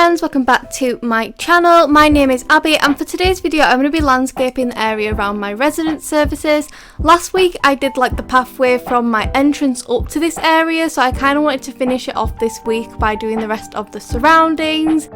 friends, welcome back to my channel. My name is Abby and for today's video I'm going to be landscaping the area around my residence services. Last week I did like the pathway from my entrance up to this area, so I kind of wanted to finish it off this week by doing the rest of the surroundings.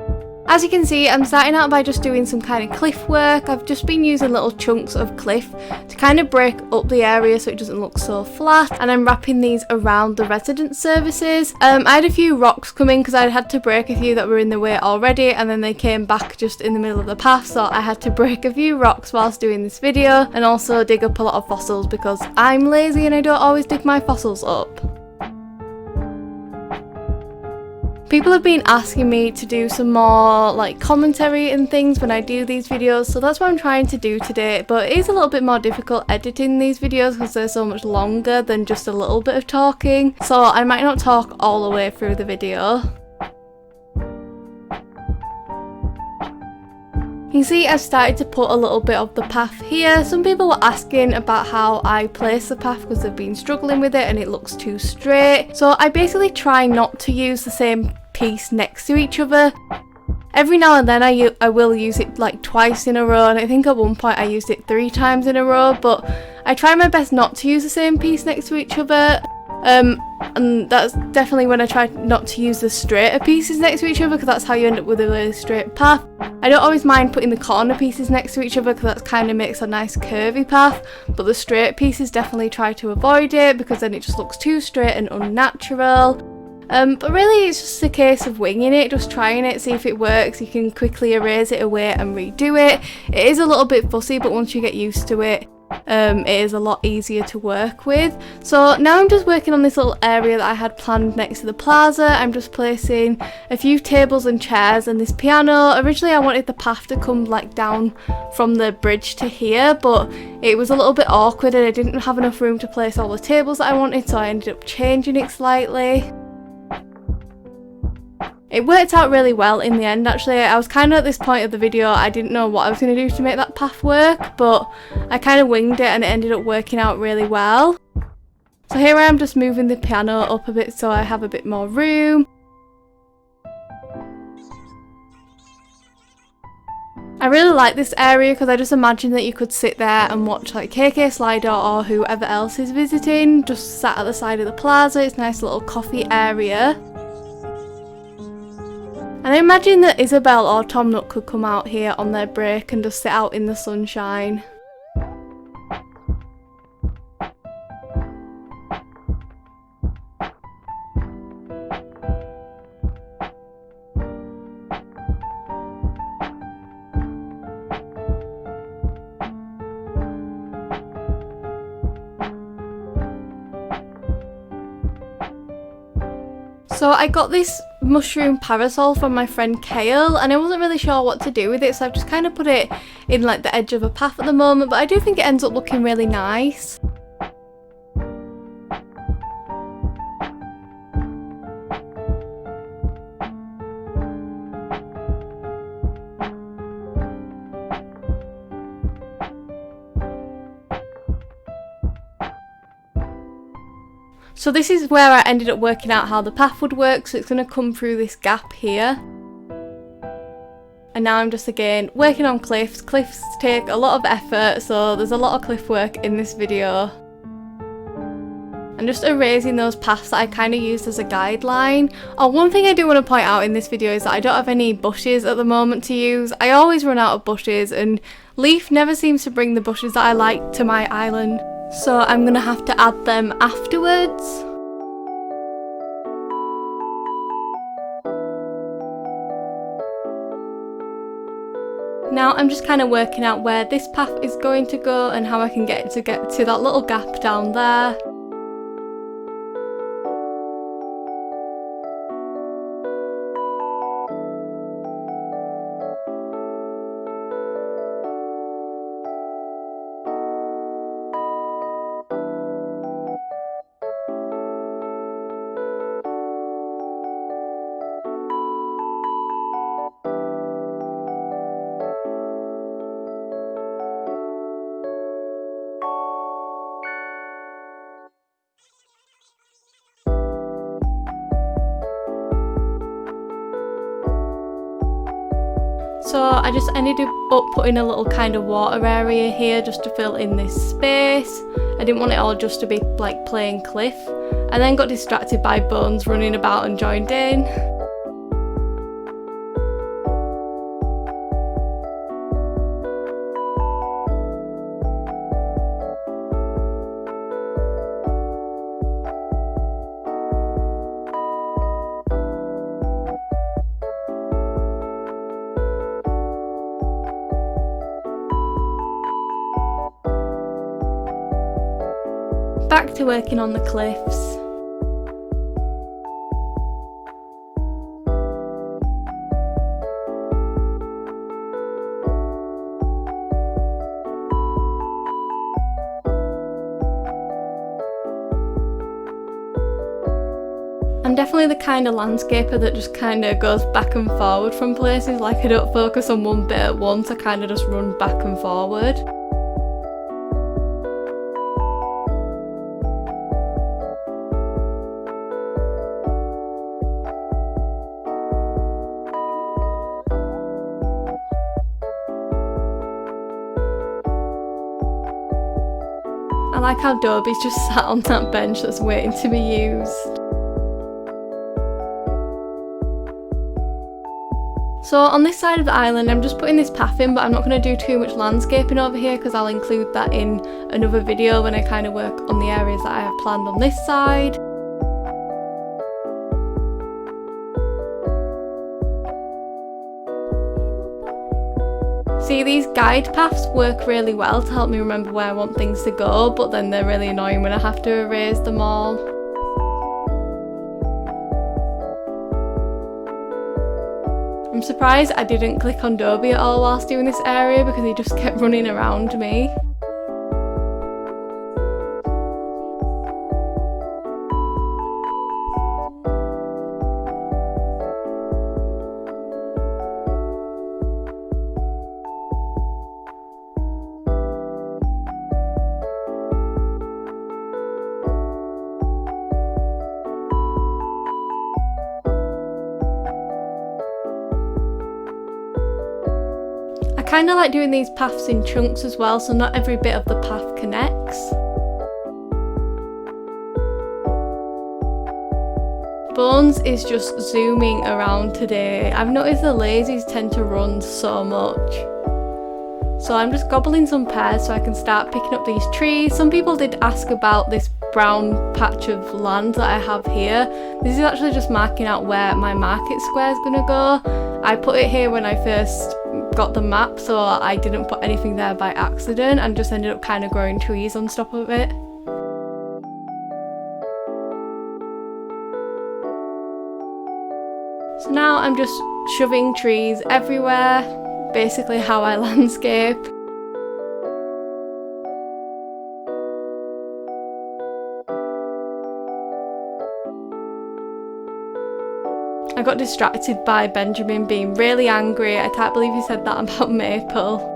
As you can see, I'm starting out by just doing some kind of cliff work. I've just been using little chunks of cliff to kind of break up the area so it doesn't look so flat, and I'm wrapping these around the residence services. I had a few rocks come in because I had to break a few that were in the way already, and then they came back just in the middle of the path, so I had to break a few rocks whilst doing this video and also dig up a lot of fossils because I'm lazy and I don't always dig my fossils up. People have been asking me to do some more like commentary and things when I do these videos, so that's what I'm trying to do today, but it is a little bit more difficult editing these videos because they're so much longer than just a little bit of talking, so I might not talk all the way through the video. You see, I've started to put a little bit of the path here. Some people were asking about how I place the path because they've been struggling with it and it looks too straight. So I basically try not to use the same piece next to each other. Every now and then I will use it like twice in a row, and I think at one point I used it 3 times in a row, but I try my best not to use the same piece next to each other. And that's definitely when I try not to use the straighter pieces next to each other, because that's how you end up with a really straight path. I don't always mind putting the corner pieces next to each other because that kind of makes a nice curvy path, but the straight pieces definitely try to avoid it because then it just looks too straight and unnatural. But really it's just a case of winging it, just trying it, see if it works. You can quickly erase it away and redo it. It is a little bit fussy, but once you get used to it, it is a lot easier to work with. So now I'm just working on this little area that I had planned next to the plaza. I'm just placing a few tables and chairs and this piano. Originally I wanted the path to come like down from the bridge to here, but it was a little bit awkward and I didn't have enough room to place all the tables that I wanted, so I ended up changing it slightly. It worked out really well in the end actually. I was kind of at this point of the video, I didn't know what I was going to do to make that path work, but I kind of winged it and it ended up working out really well. So here I am just moving the piano up a bit so I have a bit more room. I really like this area because I just imagine that you could sit there and watch like KK Slider or whoever else is visiting, just sat at the side of the plaza. It's a nice little coffee area. And I imagine that Isabel or Tom Nook could come out here on their break and just sit out in the sunshine. So I got this mushroom parasol from my friend Kale and I wasn't really sure what to do with it, so I've just kind of put it in like the edge of a path at the moment, but I do think it ends up looking really nice. So this is where I ended up working out how the path would work, so it's going to come through this gap here. And now I'm just again working on cliffs. Cliffs take a lot of effort, so there's a lot of cliff work in this video. I'm just erasing those paths that I kind of used as a guideline. Oh, one thing I do want to point out in this video is that I don't have any bushes at the moment to use. I always run out of bushes and Leaf never seems to bring the bushes that I like to my island. So I'm going to have to add them afterwards. Now I'm just kind of working out where this path is going to go and how I can get to that little gap down there. So I just ended up putting a little kind of water area here just to fill in this space. I didn't want it all just to be like plain cliff. And then got distracted by Bones running about and joined in. Back to working on the cliffs. I'm definitely the kind of landscaper that just kind of goes back and forward from places, like I don't focus on one bit at once, I kind of just run back and forward. I like how Dobie's just sat on that bench that's waiting to be used. So on this side of the island I'm just putting this path in, but I'm not going to do too much landscaping over here because I'll include that in another video when I kind of work on the areas that I have planned on this side. See, these guide paths work really well to help me remember where I want things to go, but then they're really annoying when I have to erase them all. I'm surprised I didn't click on Dobie at all whilst doing this area because he just kept running around me. I kind of like doing these paths in chunks as well, so not every bit of the path connects. Bones is just zooming around today. I've noticed the lazies tend to run so much. So I'm just gobbling some pears so I can start picking up these trees. Some people did ask about this brown patch of land that I have here. This is actually just marking out where my market square is going to go. I put it here when I first got the map, so I didn't put anything there by accident and just ended up kind of growing trees on top of it. So now I'm just shoving trees everywhere, basically how I landscape. I got distracted by Benjamin being really angry. I can't believe he said that about Maple.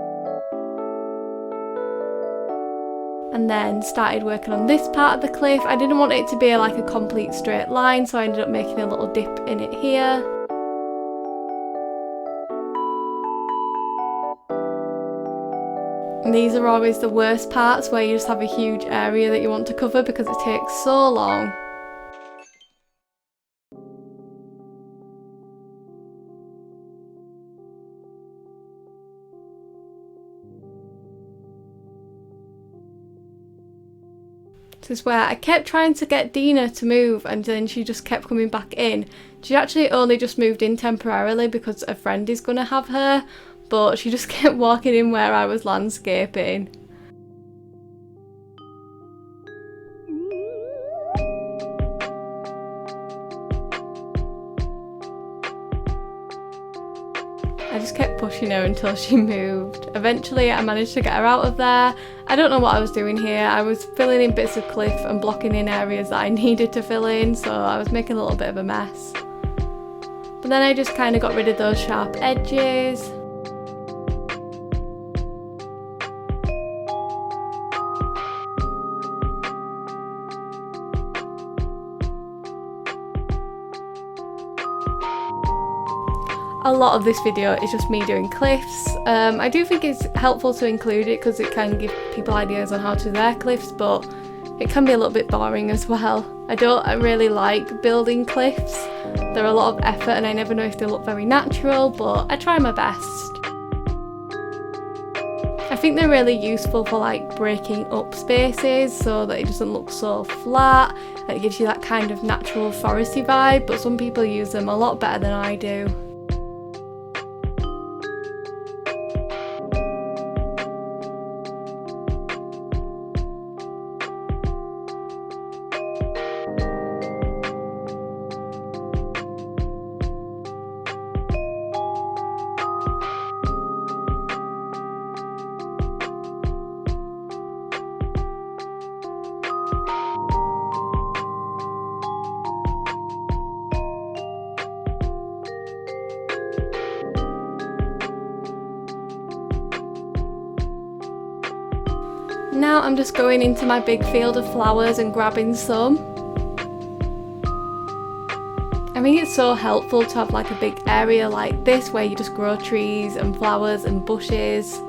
And then started working on this part of the cliff. I didn't want it to be like a complete straight line, so I ended up making a little dip in it here. And these are always the worst parts, where you just have a huge area that you want to cover because it takes so long. This is where I kept trying to get Dina to move and then she just kept coming back in. She actually only just moved in temporarily because a friend is going to have her, but she just kept walking in where I was landscaping. I just kept pushing her until she moved. Eventually I managed to get her out of there. I don't know what I was doing here. I was filling in bits of cliff and blocking in areas that I needed to fill in, so I was making a little bit of a mess. But then I just kind of got rid of those sharp edges. a lot of this video is just me doing cliffs. I do think it's helpful to include it because it can give people ideas on how to do their cliffs, but it can be a little bit boring as well. I don't really like building cliffs. They're a lot of effort and I never know if they look very natural, but I try my best. I think they're really useful for like breaking up spaces so that it doesn't look so flat and it gives you that kind of natural foresty vibe, but some people use them a lot better than I do. Now I'm just going into my big field of flowers and grabbing some. I think it's so helpful to have like a big area like this where you just grow trees and flowers and bushes.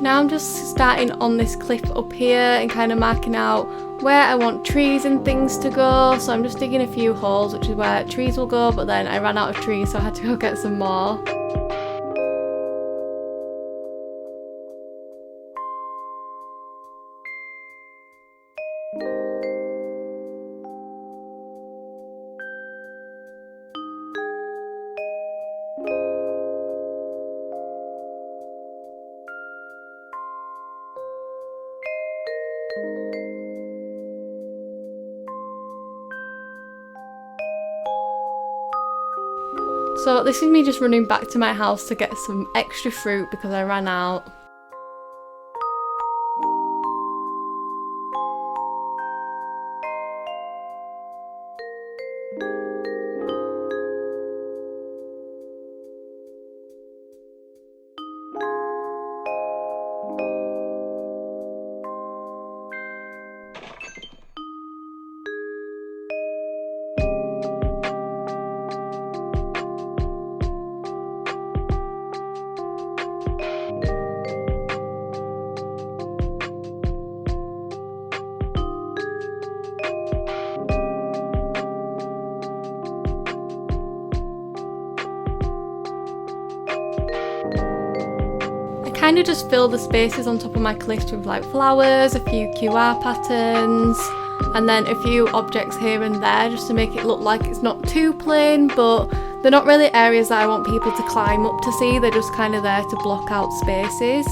Now I'm just starting on this cliff up here and kind of marking out where I want trees and things to go. So I'm just digging a few holes, which is where trees will go, but then I ran out of trees so I had to go get some more. So this is me just running back to my house to get some extra fruit because I ran out. Kind of just fill the spaces on top of my cliffs with like flowers, a few QR patterns, and then a few objects here and there just to make it look like it's not too plain, but they're not really areas that I want people to climb up to see, they're just kind of there to block out spaces.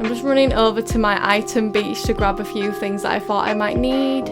I'm just running over to my item beach to grab a few things that I thought I might need.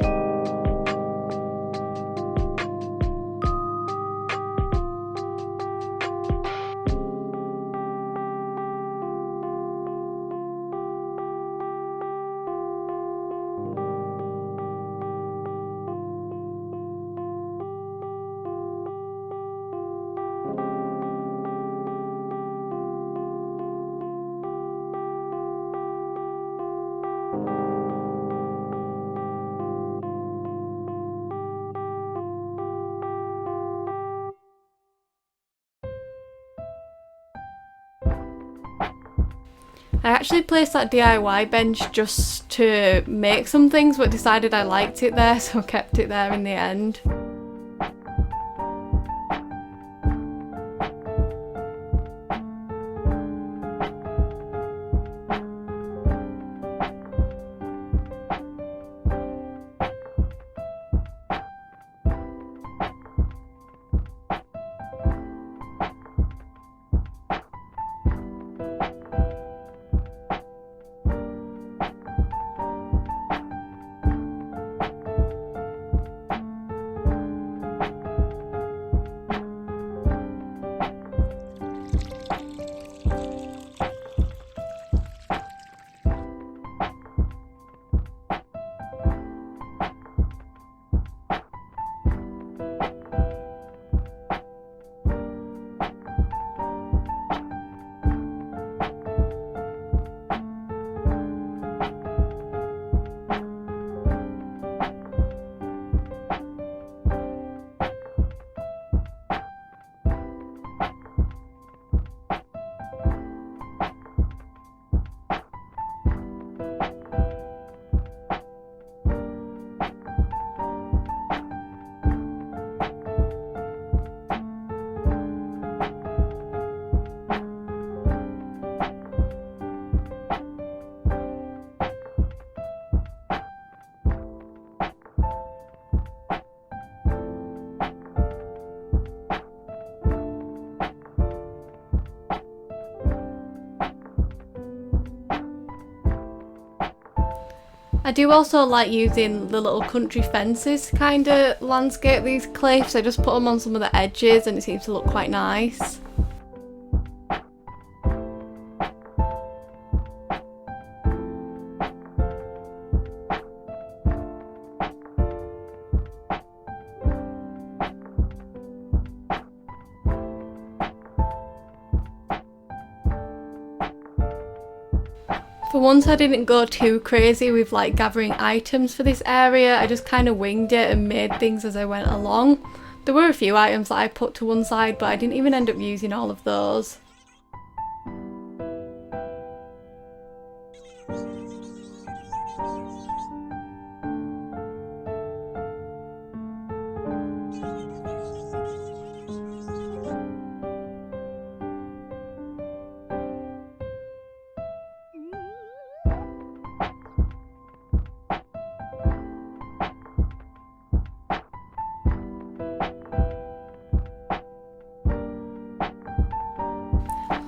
I actually placed that DIY bench just to make some things, but decided I liked it there, so kept it there in the end. I do also like using the little country fences to kind of landscape these cliffs. I just put them on some of the edges and it seems to look quite nice. For once I didn't go too crazy with like gathering items for this area. I just kind of winged it and made things as I went along. There were a few items that I put to one side, but I didn't even end up using all of those.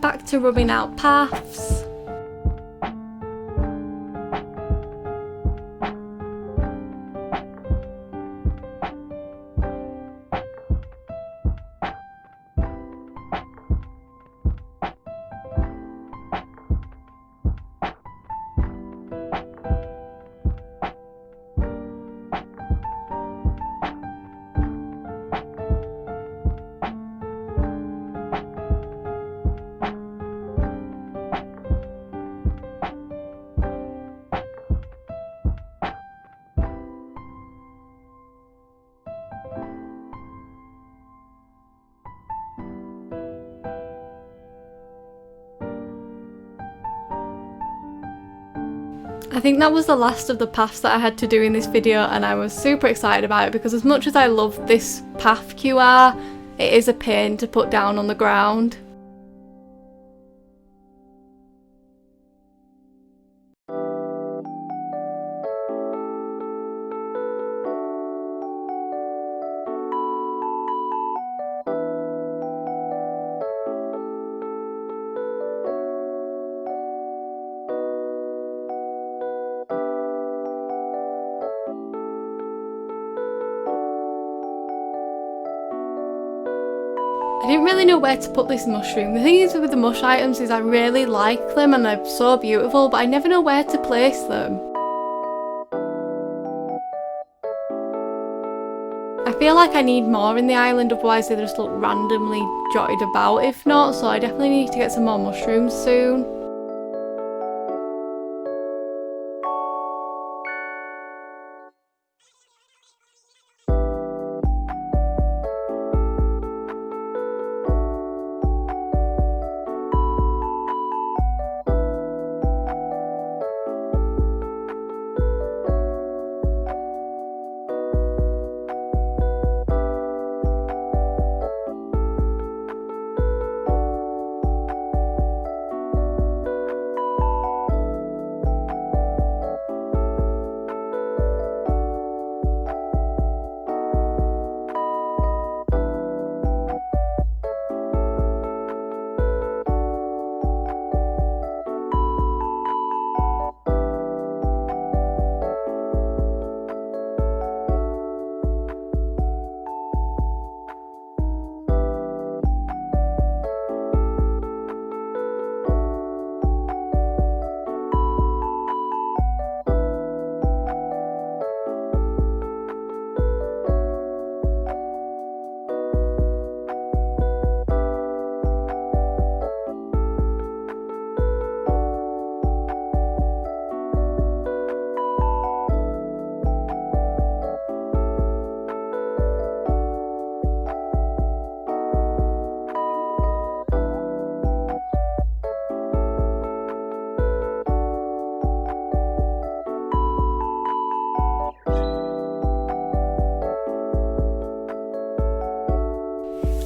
Back to rubbing out paths. I think that was the last of the paths that I had to do in this video, and I was super excited about it because as much as I love this path QR, it is a pain to put down on the ground. I didn't really know where to put this mushroom. The thing is with the mush items is I really like them and they're so beautiful, but I never know where to place them. I feel like I need more in the island, otherwise they just look randomly jotted about if not, so I definitely need to get some more mushrooms soon.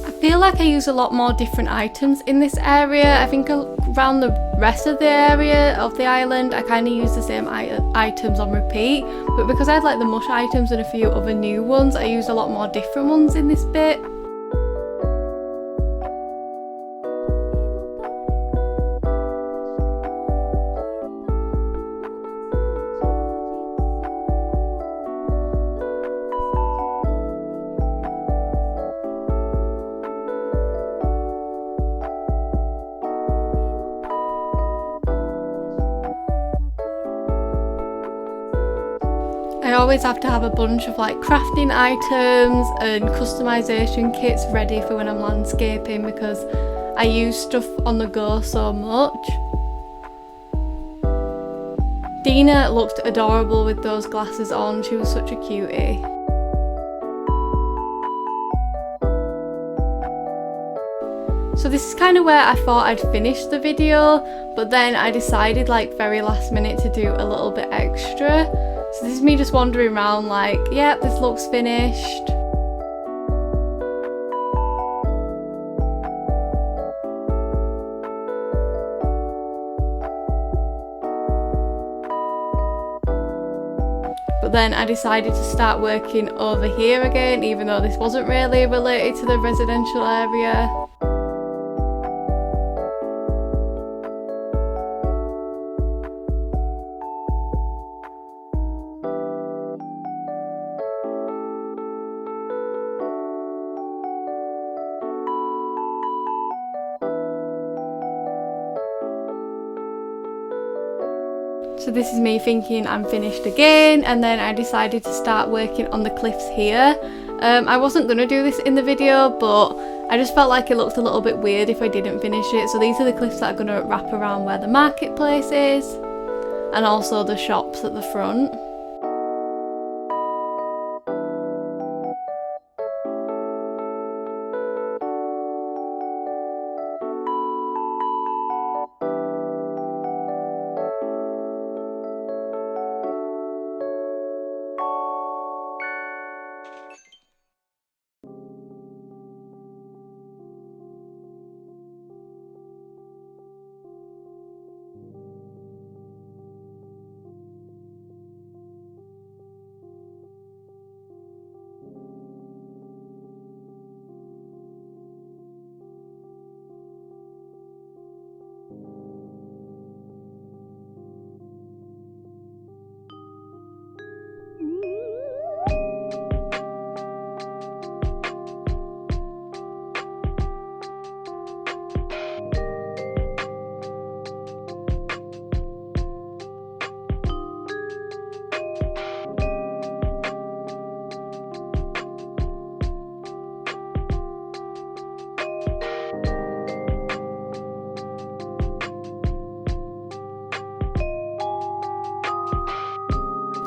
I feel like I use a lot more different items in this area. I think around the rest of the area of the island I kind of use the same items on repeat, but because I had like the mush items and a few other new ones, I used a lot more different ones in this bit. I always have to have a bunch of like crafting items and customization kits ready for when I'm landscaping because I use stuff on the go so much. Dina looked adorable with those glasses on, she was such a cutie. So this is kind of where I thought I'd finish the video, but then I decided like very last minute to do a little bit extra. So this is me just wandering around like, yep, this looks finished. But then I decided to start working over here again, even though this wasn't really related to the residential area. So this is me thinking I'm finished again, and then I decided to start working on the cliffs here. I wasn't going to do this in the video, but I just felt like it looked a little bit weird if I didn't finish it. So these are the cliffs that are going to wrap around where the marketplace is, and also the shops at the front.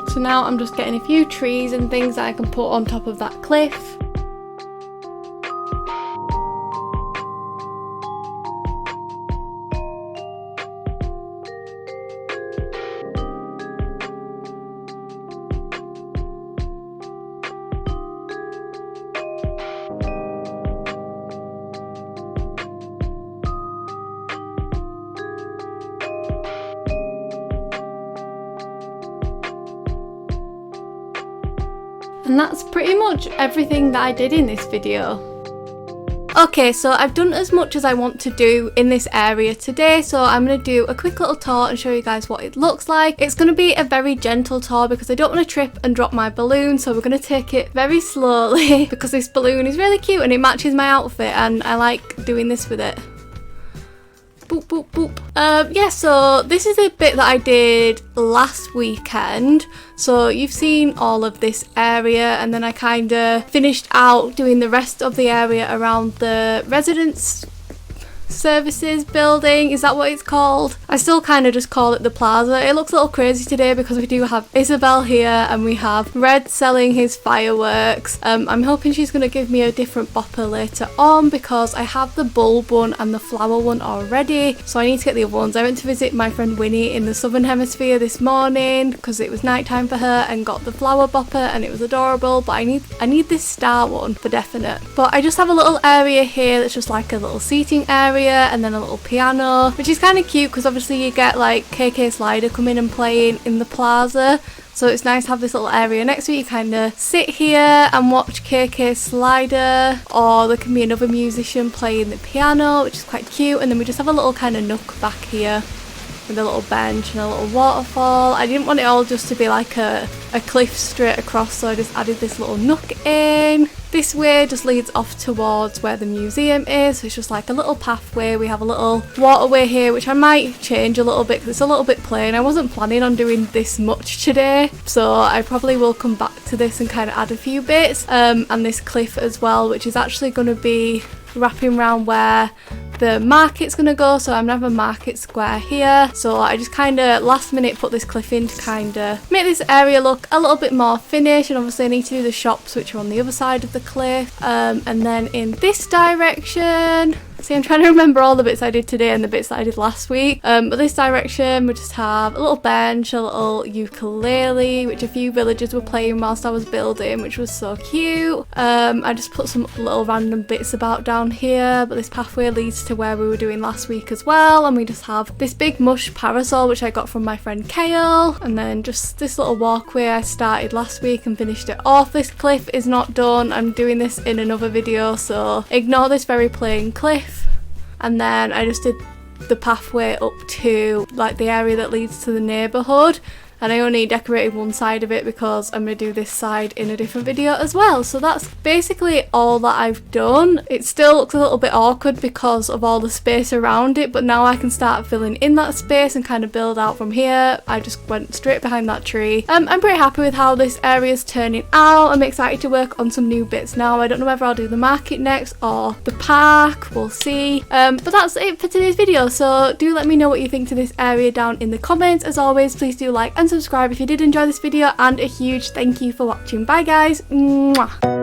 So now I'm just getting a few trees and things that I can put on top of that cliff. And that's pretty much everything that I did in this video. Okay, so I've done as much as I want to do in this area today, so I'm going to do a quick little tour and show you guys what it looks like. It's going to be a very gentle tour because I don't want to trip and drop my balloon, so we're going to take it very slowly because this balloon is really cute and it matches my outfit and I like doing this with it. Boop, boop, boop. Yeah, so this is a bit that I did last weekend. So you've seen all of this area, and then I kind of finished out doing the rest of the area around the residence services building. Is that what it's called? I still kind of just call it the plaza. It looks a little crazy today because we do have Isabel here and we have Red selling his fireworks. I'm hoping she's going to give me a different bopper later on because I have the bulb one and the flower one already, so I need to get the other ones. I went to visit my friend Winnie in the southern hemisphere this morning because it was night time for her and got the flower bopper and it was adorable, but I need this star one for definite. But I just have a little area here that's just like a little seating area and then a little piano, which is kind of cute because obviously you get like KK Slider coming and playing in the plaza, so it's nice to have this little area next to it. You kind of sit here and watch KK Slider, or there can be another musician playing the piano, which is quite cute. And then we just have a little kind of nook back here with a little bench and a little waterfall. I didn't want it all just to be like a cliff straight across, so I just added this little nook in. this way just leads off towards where the museum is. So it's just like a little pathway. We have a little waterway here, which I might change a little bit because it's a little bit plain. I wasn't planning on doing this much today, so I probably will come back to this and kind of add a few bits. And this cliff as well, which is actually going to be wrapping around where the market's gonna go. So I'm gonna have a market square here, so I just kind of last minute put this cliff in to kind of make this area look a little bit more finished. And obviously I need to do the shops, which are on the other side of the cliff, and then in this direction, see, I'm trying to remember all the bits I did today and the bits that I did last week. But this direction, we just have a little bench, a little ukulele, which a few villagers were playing whilst I was building, which was so cute. I just put some little random bits about down here, but this pathway leads to where we were doing last week as well. And we just have this big mush parasol, which I got from my friend Kale. And then just this little walkway I started last week and finished it off. This cliff is not done. I'm doing this in another video, so ignore this very plain cliff. And then I just did the pathway up to like the area that leads to the neighbourhood, and I only decorated one side of it because I'm going to do this side in a different video as well. So that's basically all that I've done. It still looks a little bit awkward because of all the space around it, but now I can start filling in that space and kind of build out from here. I just went straight behind that tree. I'm pretty happy with how this area is turning out. I'm excited to work on some new bits now. I don't know whether I'll do the market next or the park, we'll see. But that's it for today's video, so do let me know what you think to this area down in the comments. As always, please do like and subscribe if you did enjoy this video, and a huge thank you for watching. Bye guys. Mwah.